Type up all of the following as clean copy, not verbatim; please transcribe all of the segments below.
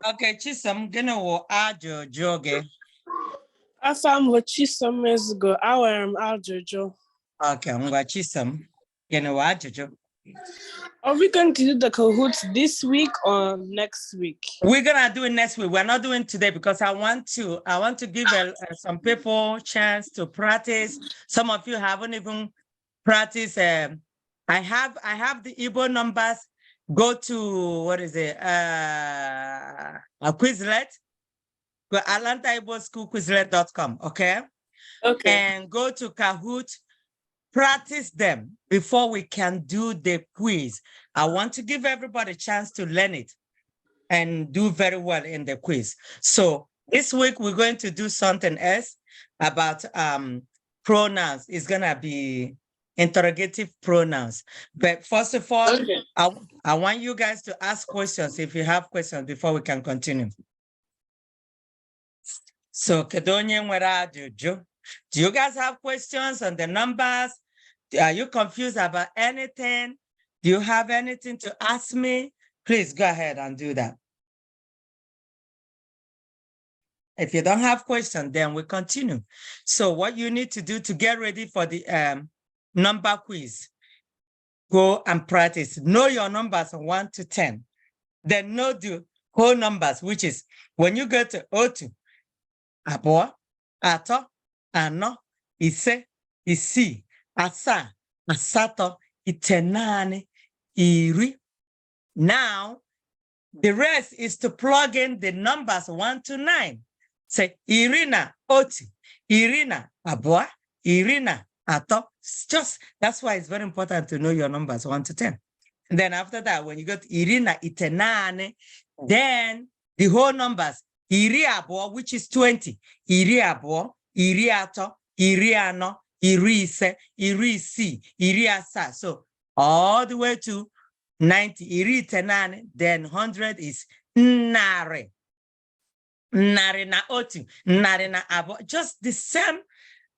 Okay, Chisom, gonna wo ajo joge. Afam Chisom ago, our Aljojo. Okay, ngwa Chisom, gonna wo ajo. Are we going to do the Kahoots this week or next week? We're gonna do it next week. We're not doing today because I want to give some people chance to practice. Some of you haven't even practiced. I have the Igbo numbers. Go to what is it? A Quizlet. Go Atlanta Igbo School Quizlet.com. Okay. Okay. And go to Kahoot. Practice them before we can do the quiz. I want to give everybody a chance to learn it and do very well in the quiz. So this week we're going to do something else about pronouns. It's gonna be interrogative pronouns. But first of all, okay. I want you guys to ask questions if you have questions before we can continue. So Kedonye nwere ajụjụ. Do you guys have questions on the numbers? Are you confused about anything? Do you have anything to ask me? Please go ahead and do that. If you don't have questions, then we continue. So what you need to do to get ready for the number quiz, go and practice. Know your numbers 1 to 10. Then know the whole numbers, which is when you go to O2, Abo, Ato, Ano, Ise, Isi, Asa, Asato, Itenane, Iri. Now, the rest is to plug in the numbers 1 to 9. Say, Irina, Oti, Irina, Aboa, Irina, Ato. That's why it's very important to know your numbers 1 to 10. And then after that, when you go to Irina, Itenane, then the whole numbers, Iri Aboa, which is 20, Iri Aboa, Iri Ato, Iri Ano, Iri Ise, Iri Isi, Iri Asa. So all the way to 90, Iri Itenane, then 100 is Nare. Nare na otu, nare na abo, just the same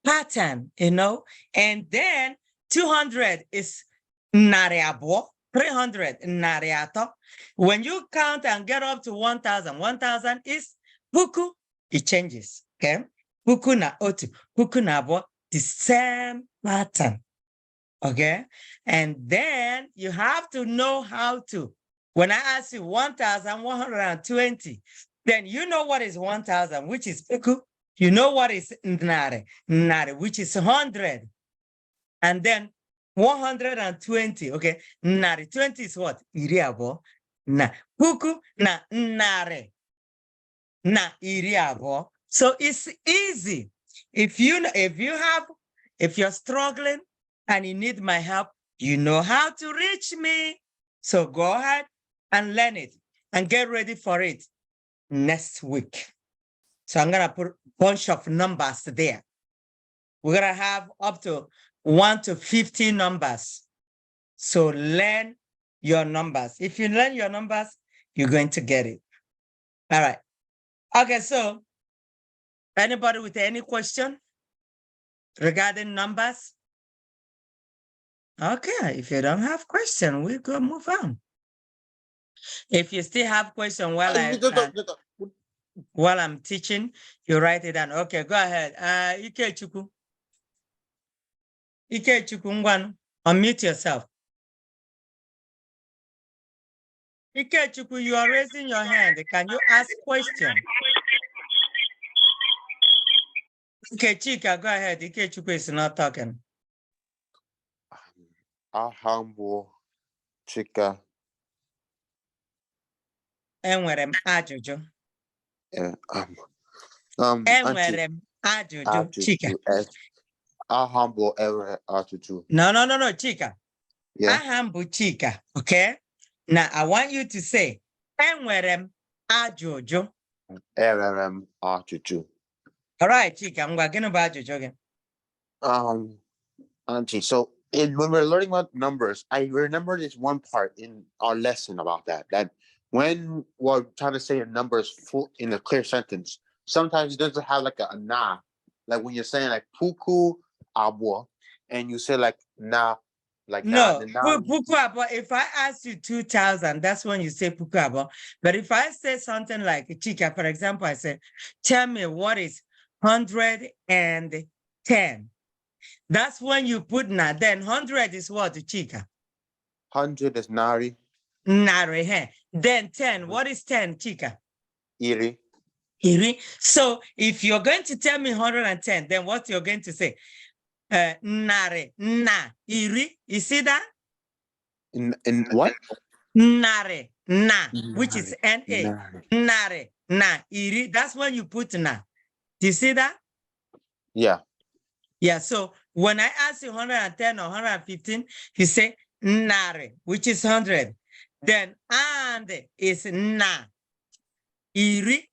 pattern, you know. And then 200 is nare abo, 300 nare ato. When you count and get up to 1,000, 1,000 is puku, it changes, okay? Puku na otu, puku na abo, the same pattern, okay? And then you have to know how to, when I ask you 1,120, then you know what is 1,000, which is puku. You know what is nare, nare, which is 100. And then 120, okay? Nare, 20 is what? Iriabo. Na puku na nare. Na iriabo. So it's easy. If you're struggling and you need my help, you know how to reach me. So go ahead and learn it and get ready for it next week. So I'm gonna put a bunch of numbers there. We're gonna have up to 1 to 50 numbers. So learn your numbers. If you learn your numbers, you're going to get it. All right. Okay, so anybody with any question regarding numbers? Okay, if you don't have question, we go move on. If you still have question while I'm teaching, you write it down. Okay, go ahead. Ikechukwu. Ikechukwu ngwanu, unmute yourself. Ikechukwu, you are raising your hand. Can you ask question? Okay, Chika, go ahead. Ikechukwu is not talking. Ahambo, Chika. Enwere m ajụjụ. Enwere m ajụjụ, Chika. Ahambo ajụjụ. No, Chika. Yeah. Ahambo Chika, okay? Now, I want you to say, enwere m ajụjụ. Enwere m ajụjụ. All right, Chika, ngwa gịnị bụ ajụjụ gị? Auntie, so when we're learning about numbers, I remember this one part in our lesson about that when we're trying to say a number is full in a clear sentence, sometimes it doesn't have like a na. Like when you're saying like puku abo, and you say like na Like No, na. puku abo. If I ask you 2,000, that's when you say puku abo. But if I say something like Chika, for example, I say, tell me what is 110. That's when you put na. Then 100 is what, Chika? 100 is nari. Nare. Then 10. What is 10, Chika? Iri. Iri. So if you're going to tell me 110, then what you're going to say? Nare, na, iri. You see that? In what? Nare, na, which is N-A. Nari. Nare, na, iri. That's when you put na. Do you see that? Yeah. Yeah, so when I ask you 110 or 115, you say nare, which is 100. Then and is na. Iri.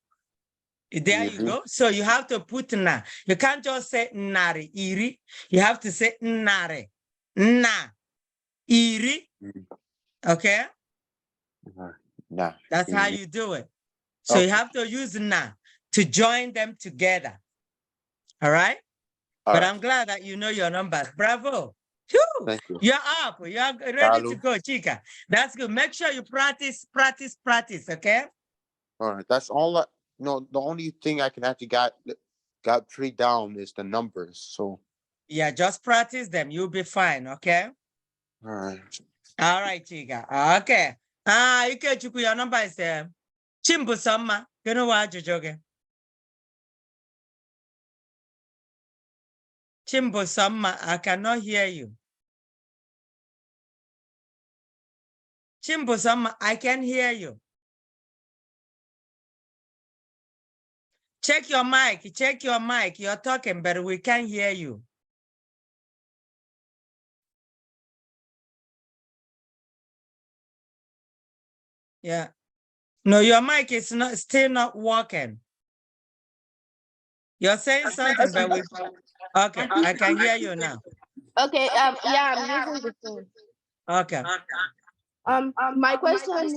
There you go. So you have to put na. You can't just say nare, iri. You have to say nare, na, iri. Okay? Nah. That's how you do it. So you have to use na to join them together. All right? But I'm glad that you know your numbers. Bravo. Whew. Thank you. You're up. You're ready Salu. to go, Chica. That's good. Make sure you practice, okay? All right. That's all. No, the only thing I can actually got pretty down is the numbers. So. Yeah, just practice them. You'll be fine, okay? All right. All right, Chica. Okay. Ikechukwu, your number is Chimbusoma. You know what, Jojoge? Chimbusoma, I cannot hear you. Chimbusoma, I can hear you. Check your mic. You're talking, but we can't hear you. Yeah. No, your mic is still not working. You're saying something, but we okay, I can hear you now. Okay, yeah, I'm using the phone. Okay. My question is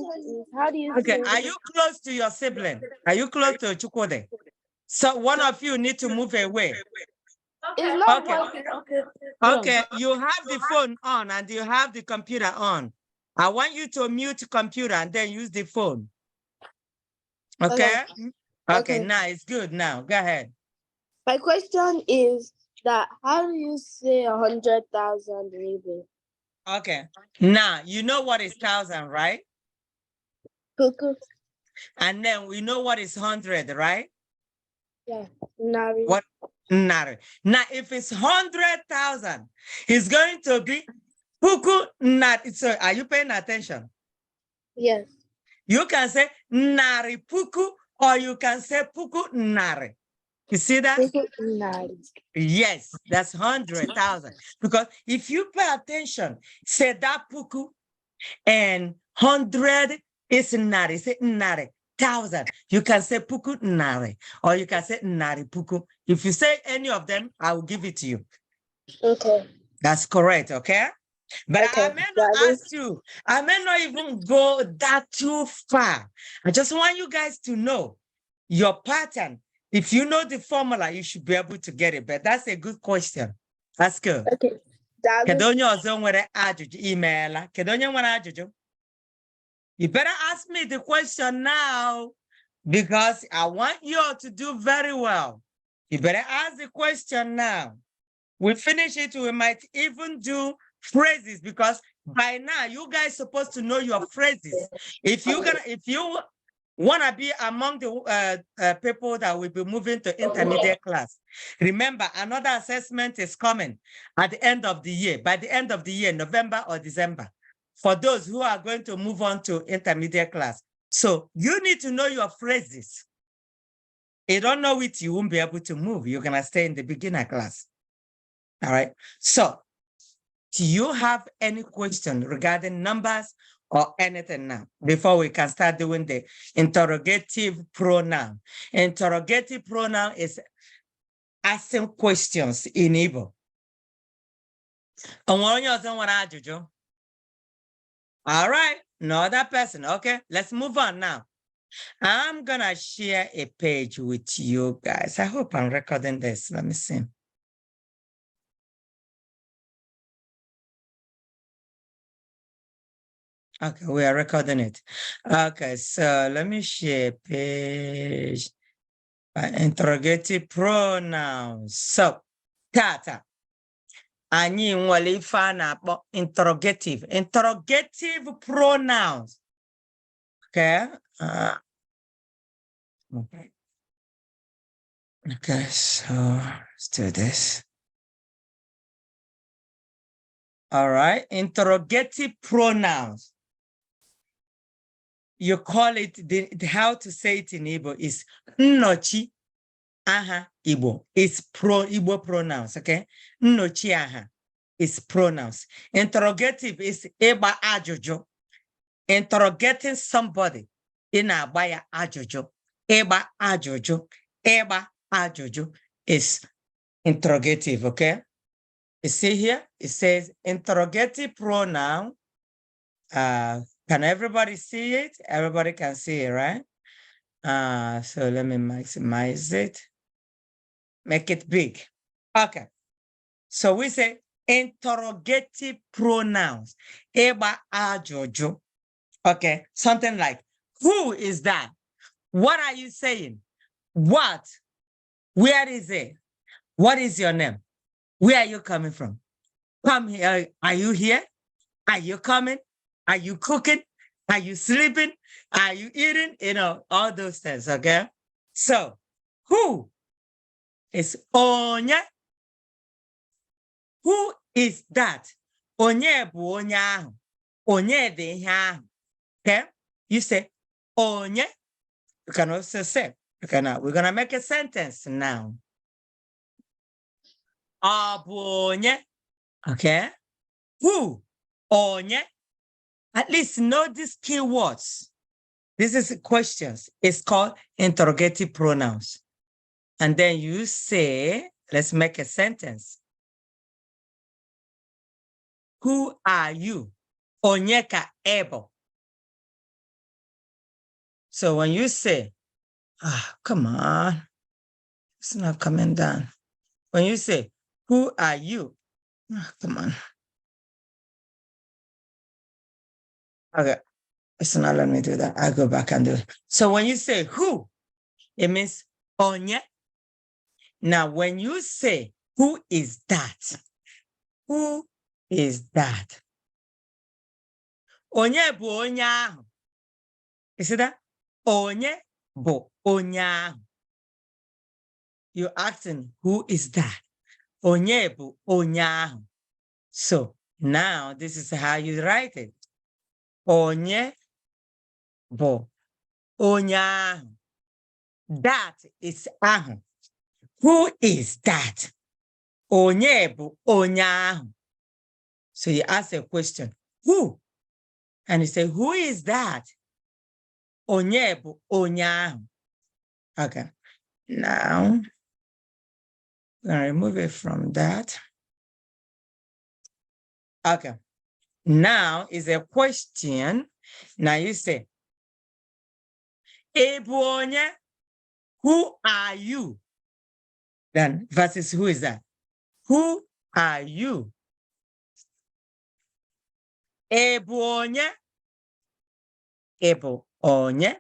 how do you Okay, say are you close to your sibling? Are you close to Chukwode? So one of you need to move away. it's not Okay. working. Okay. Hold on. Okay, you have the phone on and you have the computer on. I want you to mute computer and then use the phone. Okay? Okay, now it's good now. Go ahead. My question is that how do you say 100,000 in Igbo? Okay. Now, you know what is 1,000, right? Puku. And then we know what is 100, right? Yeah. Nari. What? Nari. Now, if it's 100,000, it's going to be puku nari. So, are you paying attention? Yes. You can say nari puku, or you can say puku nari. You see that? Puku nari. Yes, that's 100,000. Because if you pay attention, say that puku and 100 is nari. Say nari. 1,000. You can say puku nari, or you can say nari puku. If you say any of them, I will give it to you. Okay. That's correct, okay? But Okay. I may not ask you. I may not even go that too far. I just want you guys to know your pattern. If you know the formula, you should be able to get it. But that's a good question. That's good. Okay. Kedu onye ọzọ nwere ajụjụ? Email. Kedu onye nwere ajụjụ? You better ask me the question now because I want you all to do very well. You better ask the question now. We finish it, we might even do phrases because by now you guys supposed to know your phrases. If you want to be among the people that will be moving to intermediate class, remember another assessment is coming at the end of the year, by the end of the year, November or December, for those who are going to move on to intermediate class. So you need to know your phrases. You don't know it, you won't be able to move. You're going to stay in the beginner class. All right. So do you have any question regarding numbers or anything now before we can start doing the interrogative pronoun? Interrogative pronoun is asking questions in Igbo. All right, no other person. Okay, let's move on now. I'm gonna share a page with you guys. I hope I'm recording this. Let me see. Okay, we are recording it. Okay, so let me share page. Interrogative pronouns. So, tata. Anyị nwere ife a na-akpọ interrogative. Interrogative pronouns. Okay. Okay. Okay, so let's do this. All right, interrogative pronouns. You call it, how to say it in Igbo is nnochi aha Igbo. It's Igbo pronouns, okay? Nnochi aha is pronouns. Interrogative is ịgba ajụjụ. Interrogating somebody ịna-agba ya ajụjụ. Ịgba ajụjụ. Ịgba ajụjụ is interrogative, okay? You see here, it says interrogative pronoun. Can everybody see it? Everybody can see it, right? So let me maximize it. Make it big. Okay. So we say interrogative pronouns. Eba ajojo. Okay. Something like, who is that? What are you saying? What? Where is it? What is your name? Where are you coming from? Come here. Are you here? Are you coming? Are you cooking? Are you sleeping? Are you eating? You know, all those things, okay? So, who is onye? Who is that? Onye bụ onye ahụ. Onye dị ihe ahụ. Okay? You say, onye. You can also say, we're going to make a sentence now. Ọ bụ onye. Okay? Who? Onye. At least know these key words. This is questions. It's called interrogative pronouns. And then you say, let's make a sentence. Who are you? Onyeka ebo. So when you say, come on, it's not coming down. When you say, who are you? Come on. Okay, it's not letting me do that. I'll go back and do it. So when you say who, it means onye. Now, when you say, who is that? Who is that? Onye bụ onye ahụ. You see that? Onye bụ onye ahụ. You're asking, who is that? Onye bụ onye ahụ. So now this is how you write it. Onye bụ onye ahụ. That is ahụ. Who is that? Onye bụ onye ahụ. So you ask a question, who? And you say, who is that? Onye bụ onye ahụ. Okay. Now, I'm going to remove it from that. Okay. Now is a question. Now you say, Ebu onye, who are you? Then versus who is that? Who are you? Ebu onye. Ebu onye.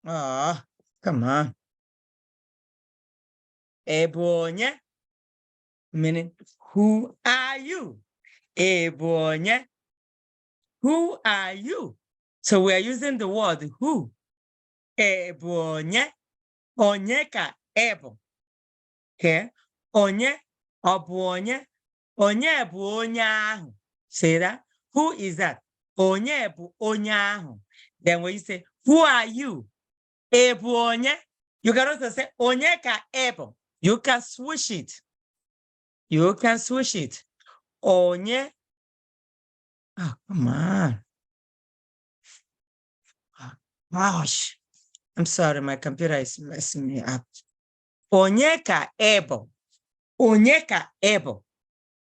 Oh, come on. Ebu onye. Meaning, who are you? Ebu onye. Who are you? So we are using the word who. Ebu onye. Onye ka ebu. Okay. Onye. Obu onye. Onye bụ onye ahụ. Say that. Who is that? Onye bụ onye ahụ. Then when you say, who are you? Ebu onye. You can also say, onye ka ebu. You can switch it. You can switch it. Onye. Oh, come on. Oh, gosh. I'm sorry, my computer is messing me up. Onye ka ebu. Onye ka ebu.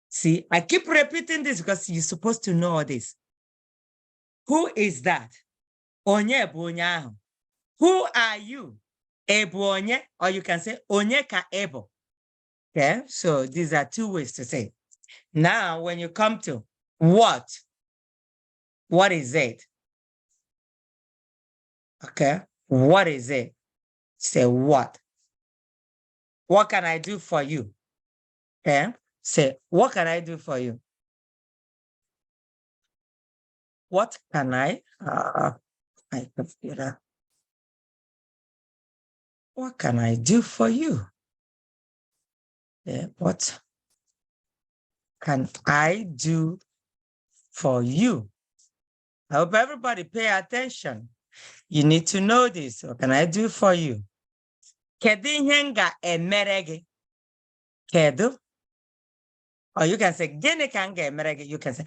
See, I keep repeating this because you're supposed to know this. Who is that? Onye bụ onye ahụ. Who are you? Ebu onye, or you can say onye ka ebu. Okay, so these are two ways to say. Now, when you come to what is it? Okay, what is it? Say what? What can I do for you? Okay, say, what can I do for you? What can my computer. What can I do for you? Yeah, what can I do for you? I hope everybody pay attention. You need to know this. What can I do for you? Kedu ihe m ga-emere gị? Kedu? Or you can say, gịnị ka m ga-emere gị? You can say,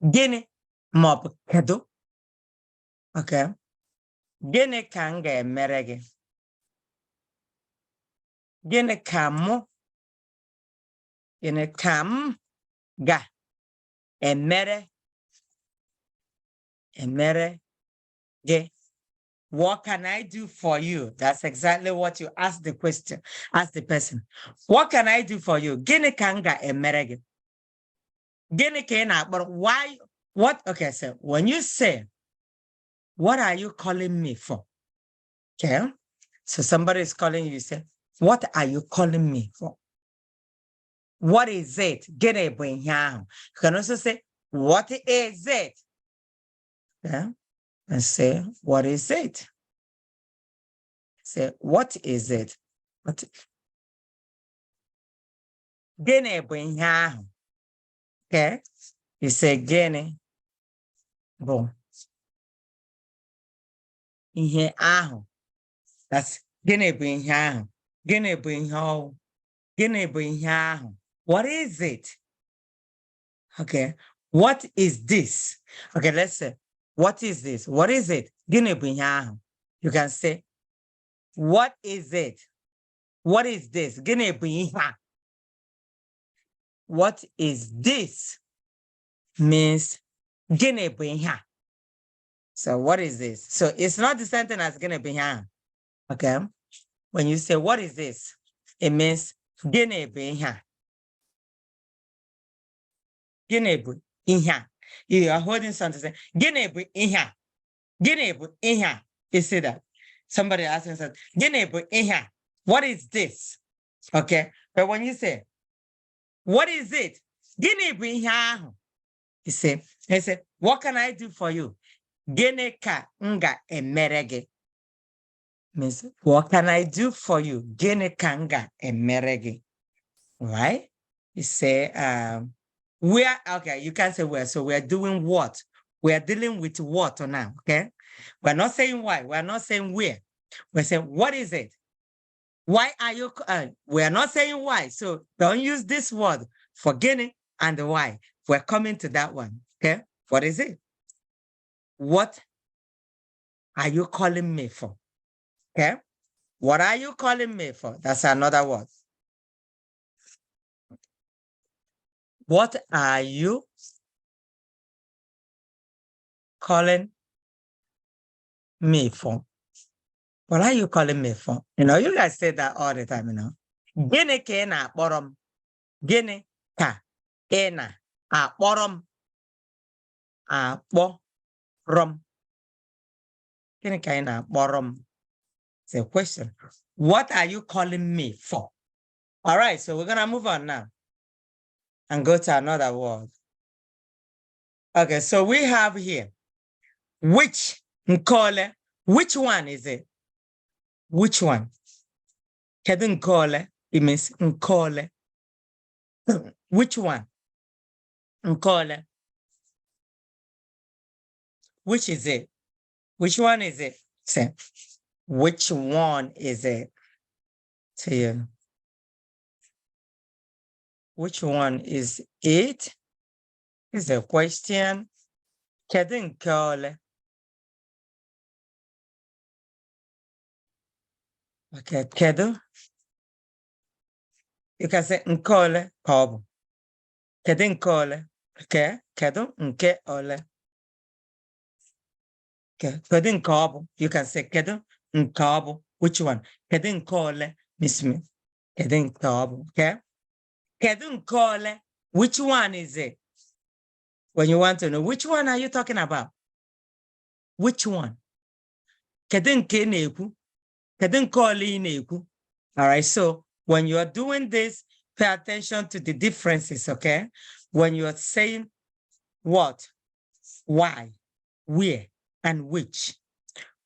gịnị maọbụ kedu. Okay. Gịnị ka m ga-emere gị? Gịnị ka mụ? Gịnị ka m ga-emere gị? What can I do for you? That's exactly what you ask the question. Ask the person. What can I do for you? Gịnị ka m ga-emere gị? Gịnị ka ị na-akpọrọ? Why? What? Okay, so when you say, what are you calling me for? Okay. So somebody is calling you, you say, what are you calling me for? What is it? Gịnị bụ ihe ahụ? You can also say, what is it? Yeah. And say, what is it? Say, what is it? What? Gịnị bụ ihe ahụ? Okay. You say, gịnị bụ ihe ahụ? That's gịnị bụ ihe ahụ? Gịnị bụ ihe ọwụ? Gịnị bụ ihe ahụ? What is it? Okay. What is this? Okay, let's say, what is this? What is it? Gịnị bụ ihe ahụ? You can say, what is it? What is this? Gịnị bụ ihe a? What is this? Means gịnị bụ ihe a? So what is this? So it's not the same thing as gịnị bụ ihe ahụ. Okay. When you say, what is this? It means gịnị bụ ihe a? Gịnị bụ ihe a? You are holding something, say, gịnị bụ ihe a? Gịnị bụ ihe a? You see that? Somebody asking something, gịnị bụ ihe a? What is this? Okay. But when you say, what is it? Gịnị bụ ihe ahụ? You say, what can I do for you? Gịnị ka m ga-emere gị? Means, what can I do for you? Gịnị ka m ga-emere gị? Right? You say, where, okay, you can say where. So we're doing what? We're dealing with what now, okay? We're not saying why. We're not saying where. We're saying, what is it? Why are you, we're not saying why. So don't use this word for gịnị and the why. We're coming to that one, okay? What is it? What are you calling me for? Okay? What are you calling me for? That's another word. What are you calling me for? What are you calling me for? You know, you guys say that all the time, you know. Gịnị ka ị na-akpọrọ m? Gịnị ka ị na-akpọrọ m? Akpọrọ m. Gịnị ka ị na-akpọrọ m? It's a question. What are you calling me for? All right, so we're going to move on now and go to another word. Okay, so we have here, which, nkole. Which one is it? Which one? Kedu nkole? It means nkole. Which one? Nkole. Which is it? Which one is it? Say, which one is it? To you. Which one is it? Is a question. Kedu nkole? Okay, kedu. You can say nkole kobu. Kedu nkole. Okay, kedu nke ole. Okay, kedu nkobu. You can say kedu nkobu. Which one? Kedu nkole. Miss me. Kedu nkobu. Okay. Kedu nkole. Which one is it? When you want to know, which one are you talking about? Which one? Kedu nke na-ekwu? Kedu nke ole ị na-ekwu? All right, so when you are doing this, pay attention to the differences, okay? When you are saying what, why, where, and which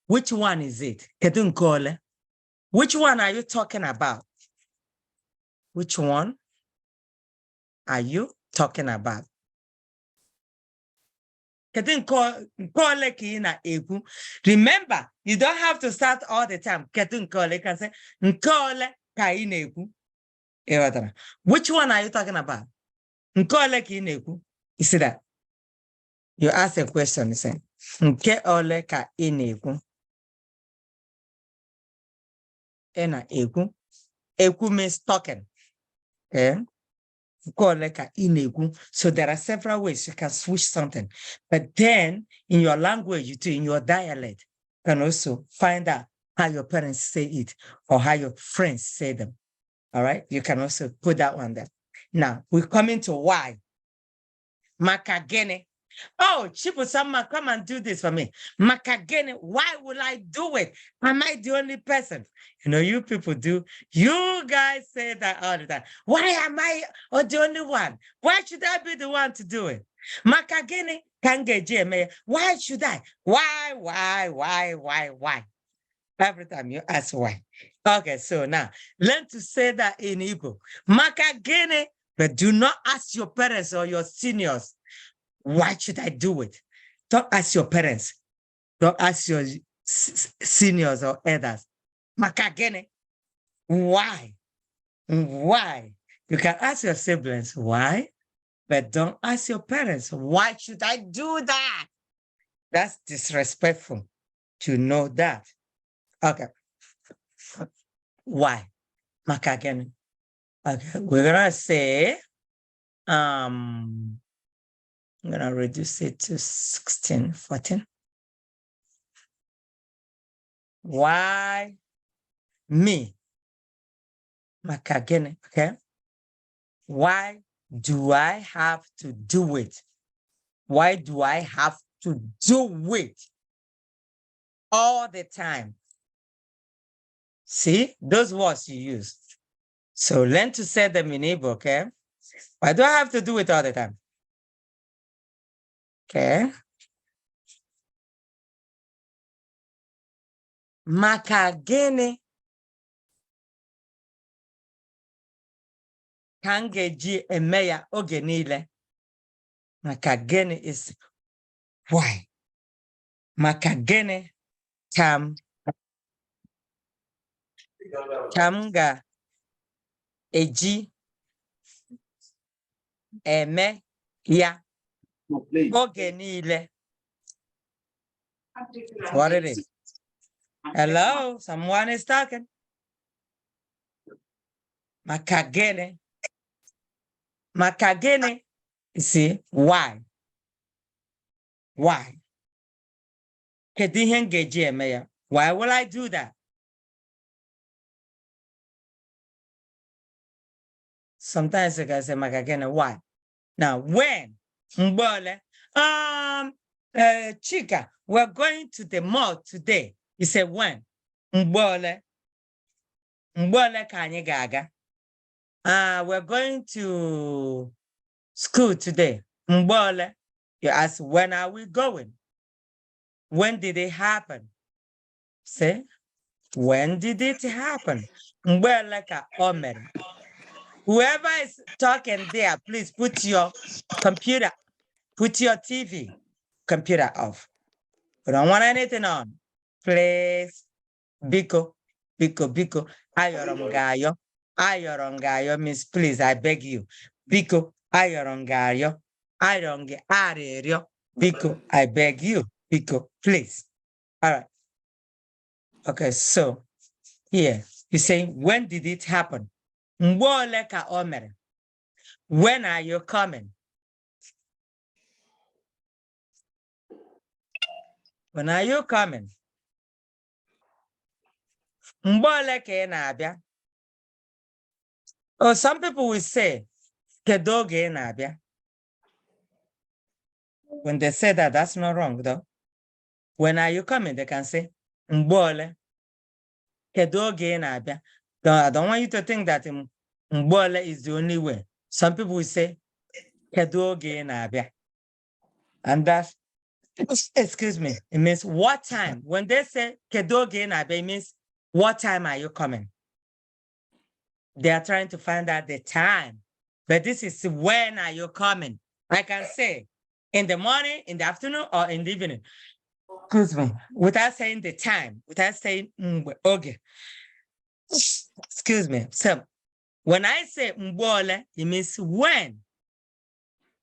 one is it? Kedu nke ole? Which one are you talking about? Which one are you talking about? Remember, you don't have to start all the time. You can say, which one are you talking about? You see that? You ask a question, you say, nke ole ka ị na-ekwu? Ị na-ekwu. Ekwu means talking. Okay? So there are several ways you can switch something. But then in your language, too, in your dialect, you can also find out how your parents say it or how your friends say them. All right? You can also put that one there. Now, we're coming to why. Makagene. Oh, Chibu-sama, come and do this for me. Makagene, why will I do it? Am I the only person? You know, you people do. You guys say that all the time. Why am I the only one? Why should I be the one to do it? Makagene, kange. Why should I? Why? Every time you ask why. Okay, so now learn to say that in Igbo. Makagene, but do not ask your parents or your seniors. Why should I do it? Don't ask your parents. Don't ask your seniors or elders. Makagene. Why? Why? You can ask your siblings why, but don't ask your parents. Why should I do that? That's disrespectful to know that. Okay. Why? Makagene. Okay. We're gonna say I'm going to reduce it to 16, 14. Why me? Makagene, okay? Why do I have to do it? Why do I have to do it all the time? See, those words you use. So learn to say them in Igbo, okay? Why do I have to do it all the time? Okay. Makagene kangeji emeya oge niile. Makagene is why. Makagene kam ga eji eme ya oge niile. What it is. Hello, someone is talking. Makagene. Makagene. You see, why? Why? Why will I do that? Sometimes I can say Makagene, why? Now, when? Mbole. Chika, we're going to the mall today. You say when? Mbole. Mbole kanye gaga. We're going to school today. Mbole. You ask, when are we going? When did it happen? Say, when did it happen? Mbole ka omer. Whoever is talking there, please put your computer, put your TV computer off. We don't want anything on. Please. Biko. Ayorongayo. Ayorongayo means please, I beg you. Biko. Ayorongayo. Ayoronge arerio. Biko, I beg you. Biko, please. All right. Okay, so here, you say, when did it happen? Mbole ka omere. When are you coming? When are you coming? Mbole ka na abia. Oh, some people will say, kedu oge ị na-abịa? When they say that, that's not wrong though. When are you coming? They can say, mgbe ole. Kedu oge ị na-abịa? I don't want you to think that mgbe ole is the only way. Some people will say, kedu oge ị na-abịa? And that's, excuse me, it means what time? When they say kedu oge ị na-abịa, it means what time are you coming? They are trying to find out the time. But this is when are you coming? I can say in the morning, in the afternoon, or in the evening. Excuse me, without saying the time, without saying okay. Excuse me. So when I say mbole, it means when.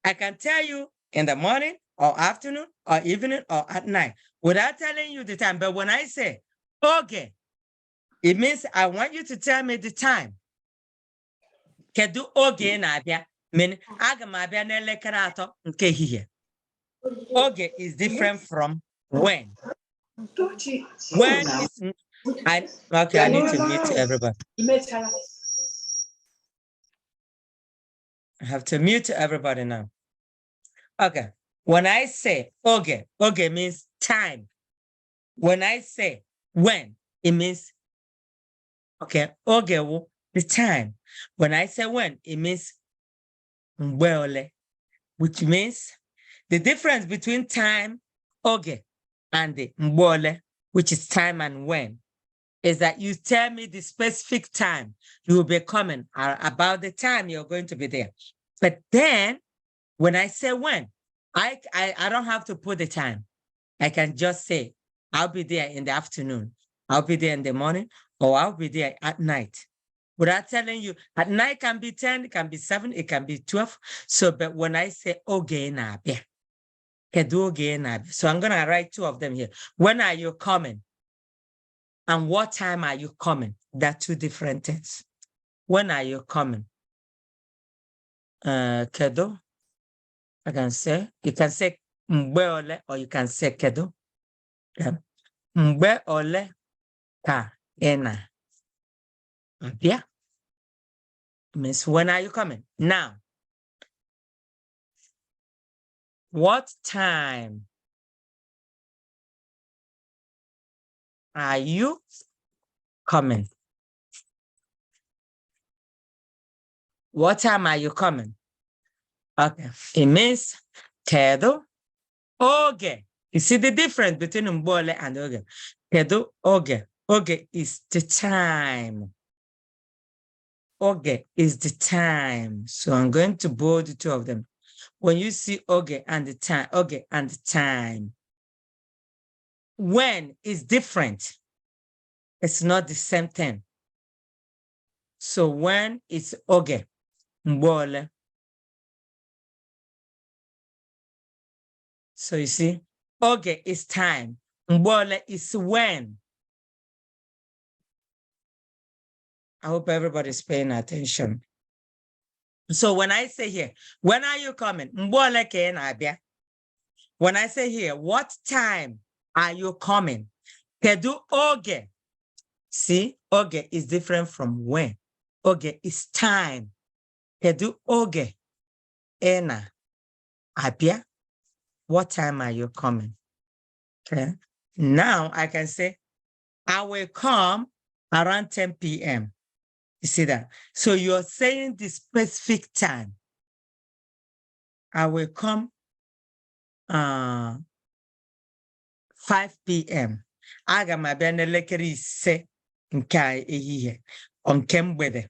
I can tell you in the morning or afternoon or evening or at night without telling you the time. But when I say okay, it means I want you to tell me the time. Kedu oge na-abịa? Meaning, aga m abịa n'elekere atọ nke ehihie. Oge is different from when. When is okay, I need to mute everybody. I have to mute everybody now. Okay. When I say oge, oge means time. When I say when, it means okay, oge the time. When I say when, it means mgbe ole, which means the difference between time, oge, and the mgbe ole, which is time and when, is that you tell me the specific time you will be coming, about the time you're going to be there. But then when I say when, I don't have to put the time. I can just say, I'll be there in the afternoon, I'll be there in the morning, or I'll be there at night. Without telling you, at night can be 10, it can be 7, it can be 12. So, but when I say oge na-abịa, kedu oge na-abịa? So I'm gonna write 2 of them here. When are you coming? And what time are you coming? They're 2 different things. When are you coming? Kedu. I can say, you can say mgbe ole, or you can say kedu. Yeah. Mgbe ole ka ị na-abịa? Means when are you coming? Now, what time are you coming? What time are you coming? Okay, it means kedu oge. You see the difference between mbole and oge. Kedu oge. Oge is the time. Oge is the time. So I'm going to bold the 2 of them. When you see oge and the time, oge and the time, when is different. It's not the same thing. So when it's oge, mbole. So you see, oge is time, mbole is when. I hope everybody's paying attention. So when I say here, when are you coming? Mbole ka ị na-abịa. When I say here, what time are you coming? Kedu oge. See, oge is different from when. Oge is time. Kedu oge ị na-abịa. What time are you coming? Okay. Now I can say, I will come around 10 p.m. You see that? So you're saying the specific time. I will come 5 p.m. Aga m abịa n'elekere ise nke ehihie nke mgbede.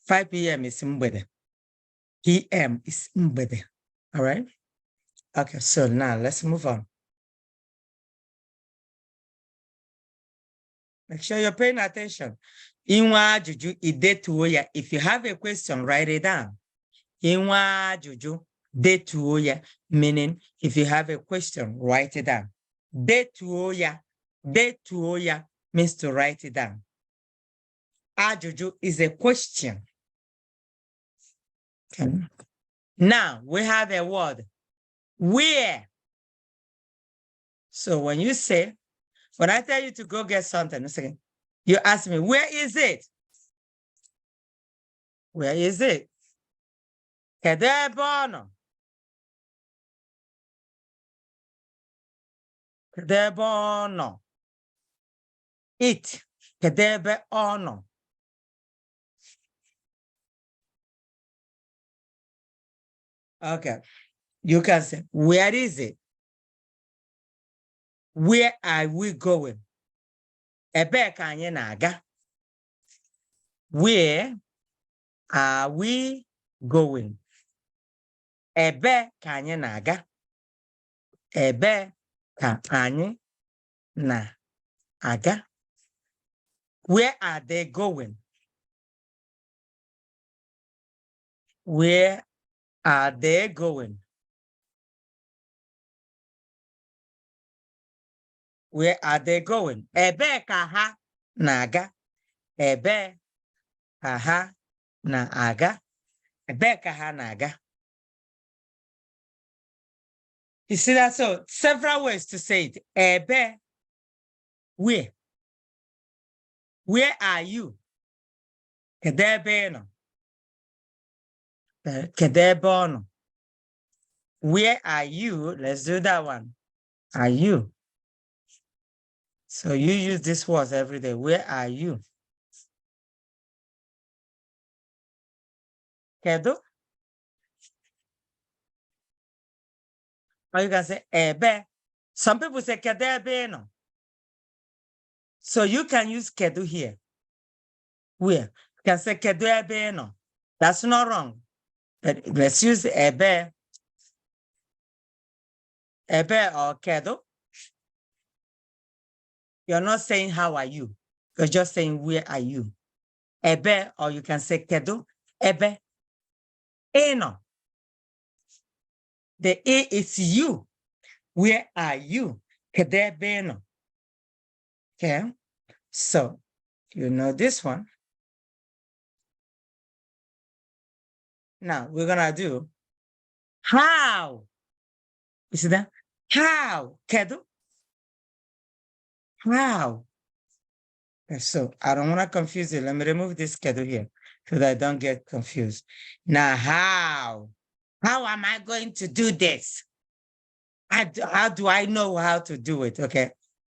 5 p.m. is mgbede. p.m. is mgbede. All right? Okay, so now let's move on. Make sure you're paying attention. Inwe ajụjụ idetuo ya. If you have a question, write it down. Inwe ajụjụ detuo ya, meaning if you have a question, write it down. Detuo ya means to write it down. Ajụjụ is a question. Okay. Now we have a word, where. So when you say, when I tell you to go get something, you ask me, where is it? Where is it? Kedu ebe ọ nọ? Kedu ebe ọ nọ? It. Kedu ebe ọ nọ? Okay. You can say, where is it? Where are we going? Ebee ka anyị na-aga? Where are we going? Ebee ka anyị na-aga? Ebee ka anyị na-aga? Where are they going? Where are they going? Where are they going? Ebee ka ha na-aga? Ebee ka ha na-aga? Ebee ka ha na-aga? You see that? So several ways to say it. Ebe. Where? Where are you? Kedu ebe ị nọ? Kedu ebe ọ nọ? Where are you? Let's do that one. Are you? So you use these words every day. Where are you? Kedu? Or you can say ebe. Some people say kedu ebe ị nọ. So you can use kedu here. Where? You can say kedu ebe ị nọ. That's not wrong. But let's use ebe. Ebe or kedu. You're not saying how are you. You're just saying where are you. Ebe, or you can say kedu. Ebe. Eno. The A is you. Where are you? Kedu ebe eno. Okay. So you know this one. Now we're gonna do how. You see that? How? Kedu. How? Okay, so I don't want to confuse you. Let me remove this kedu here so that I don't get confused. Now, how? How am I going to do this? How do I know how to do it? Okay.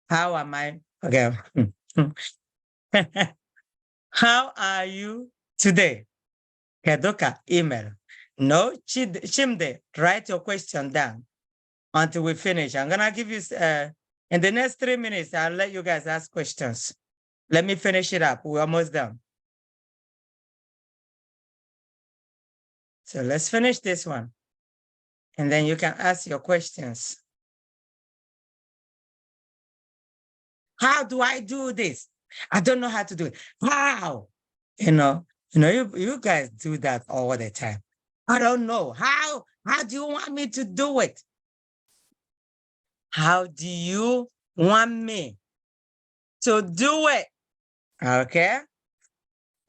How am I? Okay. How are you today? Keduka, email. No, Chimde, write your question down until we finish. I'm going to give you, in the next 3 minutes, I'll let you guys ask questions. Let me finish it up. We're almost done. So let's finish this one. And then you can ask your questions. How do I do this? I don't know how to do it. How? You guys do that all the time. I don't know. How do you want me to do it? How do you want me to do it? Okay.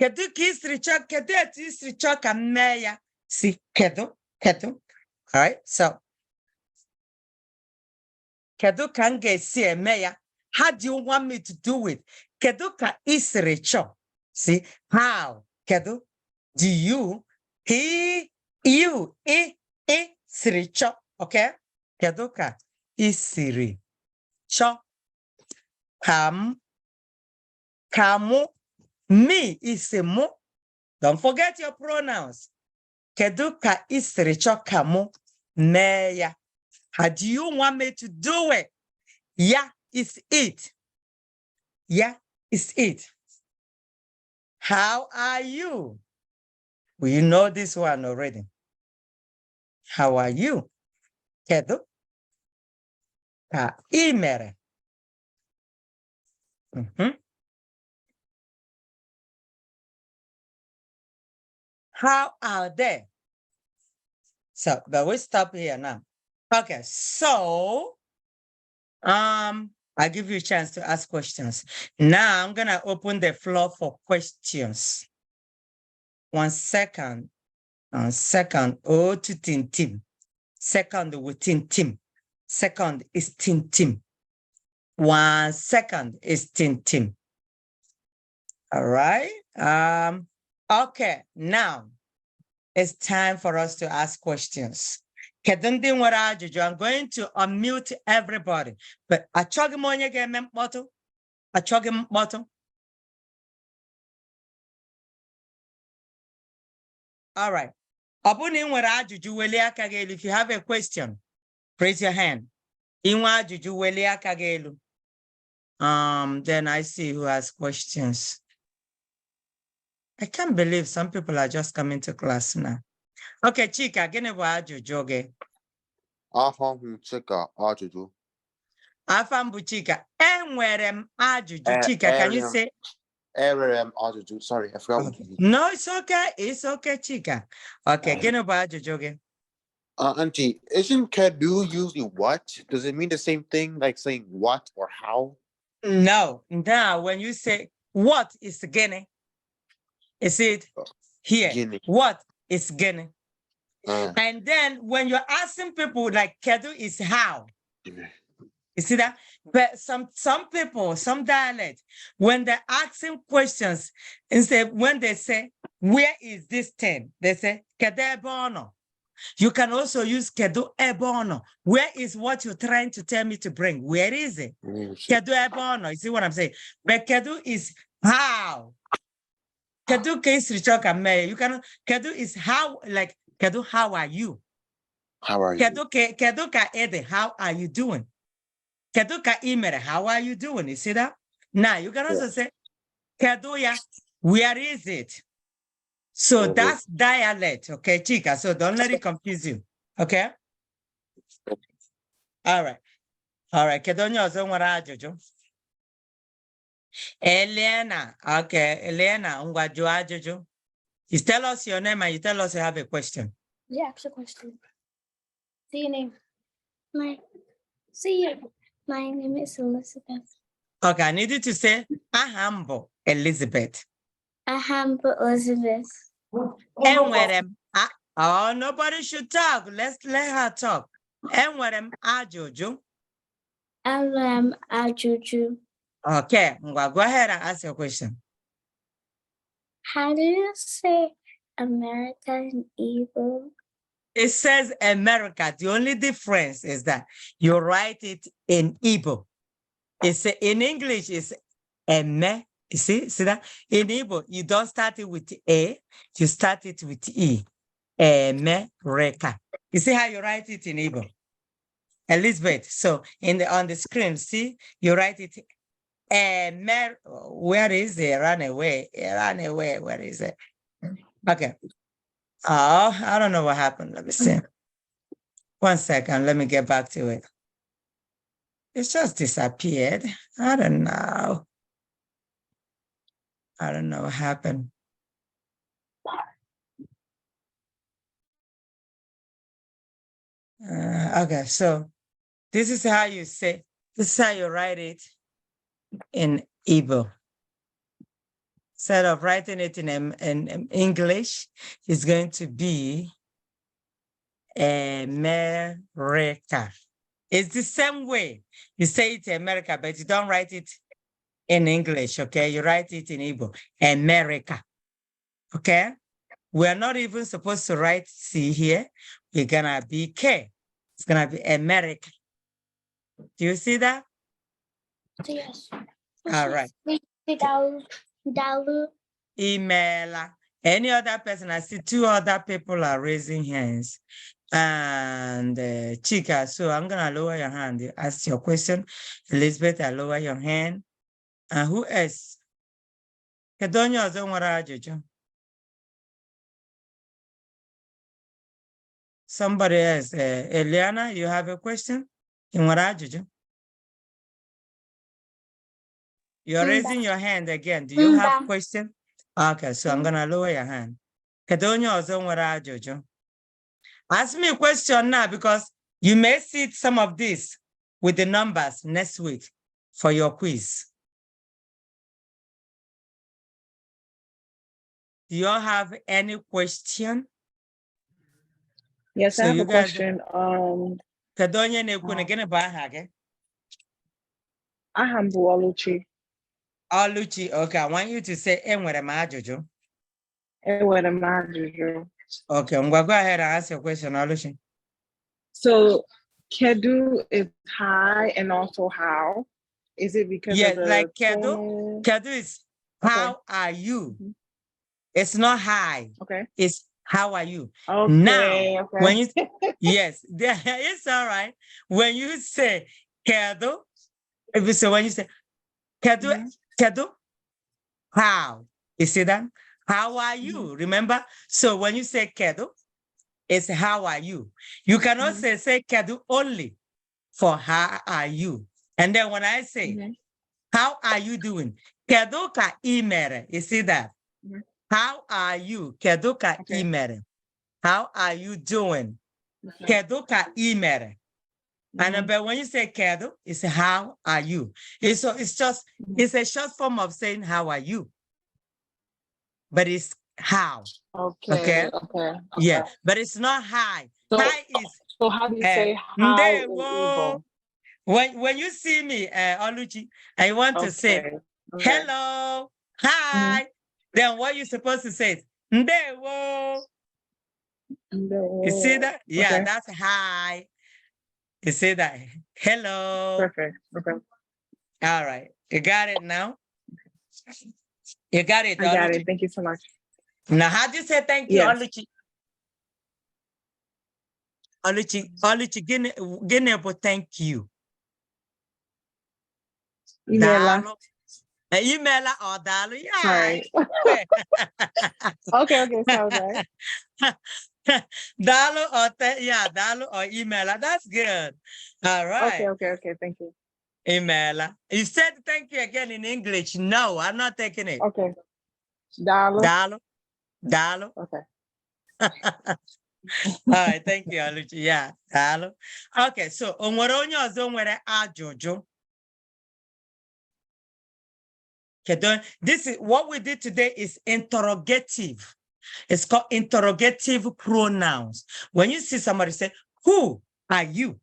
Kedu ka isiri chọ, kedu etu isiri chọ ka m mee ya? Si, kedu. All right, so kedu ka m ga-esi eme ya? How do you want me to do it? Kedu ka isiri chọ? See, how? Kedu? Do you? He, you, siri chọ. Okay? Kedu ka isiri chọ? Kamu, me is a mo. Don't forget your pronouns. Kedu ka isiri chọ kamu mee ya? How do you want me to do it? Yeah, is it. Yeah, is it. How are you? We know this one already. How are you? Kedu ka ị mere? How are they? So, but we stop here now. Okay, so I'll give you a chance to ask questions. Now I'm gonna open the floor for questions. 1 second. 1 second. Oh, to Tim. Second with Tim. Second is Tim. 1 second is Tim. All right. Okay, now it's time for us to ask questions. Kedu nwere ajụjụ? I'm going to unmute everybody. But achọghị m onye ga-eme mkpọtụ. Achọghị m mkpọtụ. All right. Ọ bụrụ na ị nwere ajụjụ, welie aka gị elu. If you have a question, raise your hand. Inwe ajụjụ, welie aka gị elu. Then I see who has questions. I can't believe some people are just coming to class now. Okay, Chika, gịnị bụ ajụjụ gị? Aha m Chika ajụjụ. Afa m bụ Chika. Enwere m ajụjụ. Chika, can you say? Ajụjụ. Sorry, I forgot. Okay. No, it's okay. It's okay, Chika. Okay, gịnị bụ ajụjụ gị? Auntie, isn't Kedu usually what? Does it mean the same thing, like saying what or how? No. Now, when you say what is gịnị? Is it here? Gịnị. What is gịnị? And then when you're asking people like Kedu is how. You see that? But some people, some dialect, when they're asking questions, instead when they say, where is this thing? They say, Kedu ebe ọ nọ? You can also use Kedu ebe ọ nọ. Where is what you're trying to tell me to bring? Where is it? Kedu ebe ọ nọ. You see what I'm saying? But Kedu is how. Kedu ka isi chọka mee. You can Kedu is how, like Kedu, how are you? How are you? Kedu ka ede, how are you doing? Kedu ka imere, how are you doing? You see that? Now you can also say Kedu ya, where is it? So that's dialect, okay, Chika. So don't let it confuse you. Okay? All right. All right. Kedu onye ọzọ nwere ajụjụ? Elena. Okay, Elena, ngwa jụọ ajụjụ. You tell us your name and you tell us you have a question. Yeah, ask a question. Say your name. My name is Elizabeth. Okay, I need you to say aha m bụ Elizabeth. Aha m bụ Elizabeth. Enwere m oh, nobody should talk. Let's let her talk. Enwere m ajụjụ. Enwere m ajụjụ. Okay, ngwa, go ahead and ask your question. How do you say America in Igbo? It says America. The only difference is that you write it in Igbo. It's in English, it's eme. You see that? In Igbo, you don't start it with A, you start it with E. America. You see how you write it in Igbo? Elizabeth. So on the screen, see, you write it where is it? Run away. Where is it? Okay. Oh, I don't know what happened. Let me see. 1 second. Let me get back to it. It's just disappeared. I don't know. I don't know what happened. Okay, so this is how you say, this is how you write it in Igbo. Instead of writing it in English, it's going to be America. It's the same way you say it in America, but you don't write it in English, okay? You write it in Igbo, America, okay? We're not even supposed to write C here. We're gonna be K. It's gonna be America. Do you see that? Yes. All right. Dalu. Email. Any other person? I see 2 other people are raising hands. And Chika, so I'm gonna lower your hand. You ask your question. Elizabeth, I lower your hand. And who else? Kedonyo ọzọ nwere ajụjụ. Somebody else. Eliana, you have a question? Ị nwere ajụjụ? You're raising your hand again. Do you have a question? Okay, so I'm gonna lower your hand. Kedonyo ọzọ nwere ajụjụ. Ask me a question now because you may see some of this with the numbers next week for your quiz. Do you all have any question? Yes, So I have you a guys- question. Kedonye na-ekwu na gịnị bụ aha gị? Aha m bụ Oluchi. Oluchi, okay, I want you to say enwere m ajụjụ. Enwere m ajụjụ. Okay, I'm gonna go ahead and ask your question, Oluchi. So kedu is high and also how? Is it because Yeah, of the like Kedu. tonal? Kedu is how are you? Mhm. It's not hi. Okay. It's how are you? Okay. Now, Okay. when you yes, it's all right. When you say Kedu, if you say when you say Kedu, Mhm. Kedu, how? You see that? How are you? Remember? So when you say Kedu, it's how are you? You can also say Kedu only for how are you? And then when I say, Mhm. how are you doing? Kedu ka imere. You see that? Mhm. How are you? Kedu ka Okay. imere. How are you doing? Okay. Kedu ka imere. And Mhm. but when you say kedu, it's how are you? It's just it's a short form of saying how are you, but it's how. Okay. Okay. Okay. Yeah, Okay. but it's not high. So High is so how do you uh, say how in ndewo. Igbo? When you see me, Oluchi, I want to say Okay. Okay. hello, Mhm. hi. Then what you supposed to say is ndewo. You see that? Yeah, Okay. that's hi. You see that? Hello. Perfect. Okay. All right. You got it now? You got it, I got Oluchi. it. Thank you so much. Now, how do you say thank you, Yes. Oluchi? Oluchi, gịnị bụ thank you. Email. Daalụ. Email or daalụ. Yeah. Sorry. Okay. Okay. Sounds right. Daalụ or daalụ or email. That's good. All right. Okay. Okay. Okay. Thank you. Email. You said thank you again in English. No, I'm not taking it. Okay. Dollar. Daalụ. Daalụ. Okay. All right, thank you, Oluchi. Yeah, daalụ. Okay, so o nwere onye ọzọ nwere ajụjụ? This is what we did today is interrogative. It's called interrogative pronouns. When you see somebody say, who are you?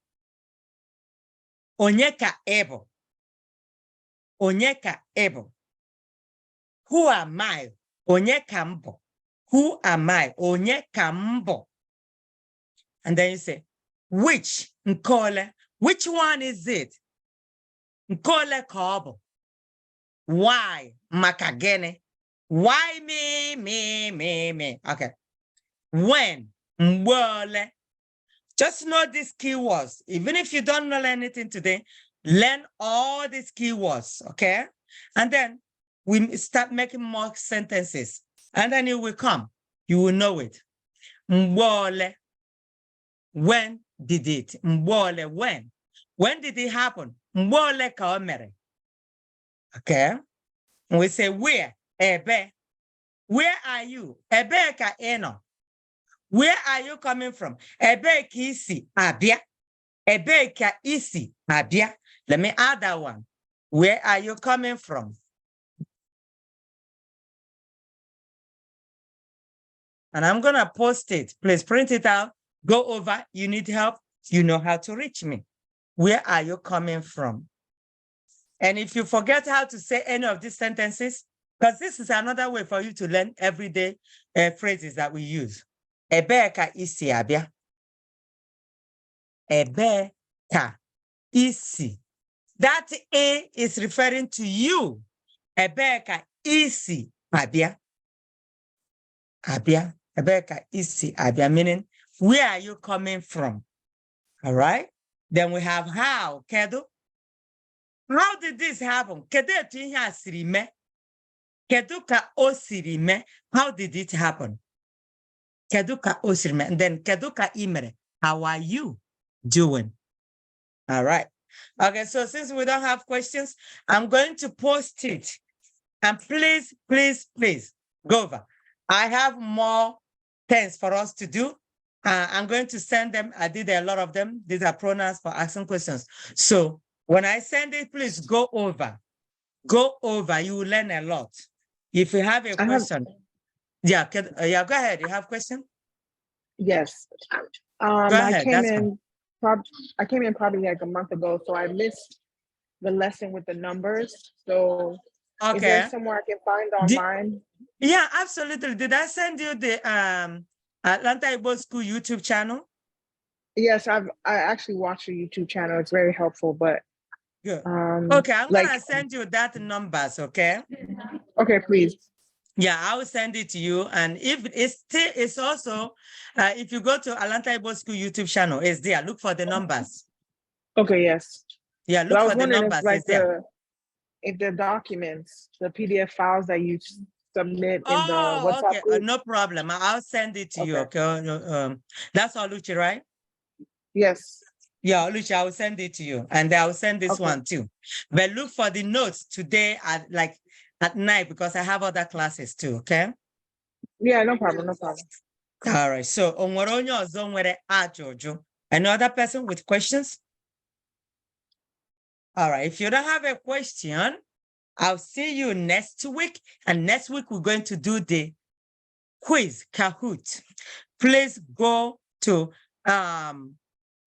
Onye ka ị bụ? Onye ka ị bụ? Who am I? Onye ka m bụ? Who am I? Onye ka m bụ? And then you say, which? Nkole. Which one is it? Nkole ka ọ bụ. Why? Maka gịnị? Why me? Okay. When? Mgbe ole? Just know these keywords. Even if you don't know anything today, learn all these keywords, okay? And then we start making more sentences. And then it will come. You will know it. Mgbe ole? When did it? Mgbe ole? When? When did it happen? Mgbe ole ka o mere? Okay? And we say where? Ebe. Where are you? Ebe ka ị nọ. Where are you coming from? Ebe ka isi abịa. Ebe ka isi abịa. Let me add that one. Where are you coming from? And I'm going to post it. Please print it out. Go over. You need help. You know how to reach me. Where are you coming from? And if you forget how to say any of these sentences, because this is another way for you to learn everyday phrases that we use. Ebe ka isi abịa. Ebe ka isi. That A is referring to you. Ebe ka isi abịa. Abịa. Ebe ka isi abịa, meaning where are you coming from? All right. Then we have how. Kedu. How did this happen? Kedu etu ihe a siri mee? Kedu ka o siri mee? How did it happen? Kedu ka o siri mee? And then kedu ka ị mere? How are you doing? All right. Okay, so since we don't have questions, I'm going to post it. And please, please, please go over. I have more things for us to do. I'm going to send them. I did a lot of them. These are pronouns for asking questions. So when I send it, please go over. Go over. You will learn a lot. If you have a question, yeah, go ahead. You have a question? Yes. Go ahead. I came in probably like a month ago, so I missed the lesson with the numbers. So is Okay. there somewhere I can find online? Yeah, absolutely. Did I send you the Atlanta Igbo School YouTube channel? Yes, I actually watched your YouTube channel. It's very helpful, but Good. Okay, I'm like, gonna send you that numbers, okay? okay, please. Yeah, I will send it to you. And if it's still, it's also, if you go to Atlanta Igbo School YouTube channel, it's there. Look for the numbers. Okay, yes. Yeah, But look I for was the wondering numbers. if like It's there. the documents, the PDF files that you submit in the Oh, WhatsApp okay. group. No problem. I'll send it to you. Okay. Okay. That's all, Luchi, right? Yes. Yeah, Luchi, I will send it to you. And I will send this Okay. one too. But look for the notes today at night because I have other classes too. Okay. Yeah, no problem, no problem. All right. So onwere onye ọzọ nwere ajụjụ. Another person with questions? All right. If you don't have a question, I'll see you next week. And next week, we're going to do the quiz Kahoot. Please go to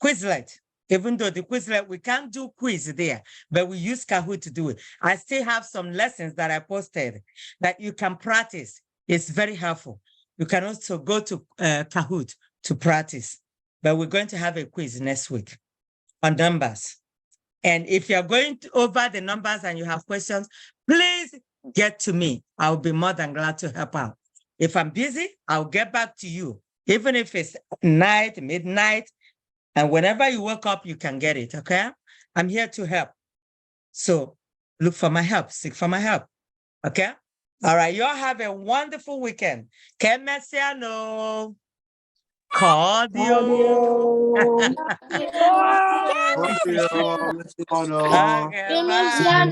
Quizlet. Even though the Quizlet, we can't do quiz there, but we use Kahoot to do it. I still have some lessons that I posted that you can practice. It's very helpful. You can also go to Kahoot to practice, but we're going to have a quiz next week on numbers. And if you're going over the numbers and you have questions, please get to me. I'll be more than glad to help out. If I'm busy, I'll get back to you. Even if it's night, midnight, and whenever you wake up, you can get it, okay? I'm here to help. So look for my help, seek for my help, okay? All right, you all have a wonderful weekend. Que mesiano. Cordial. Audio. Audio, Mr. Ono. Okay, bye.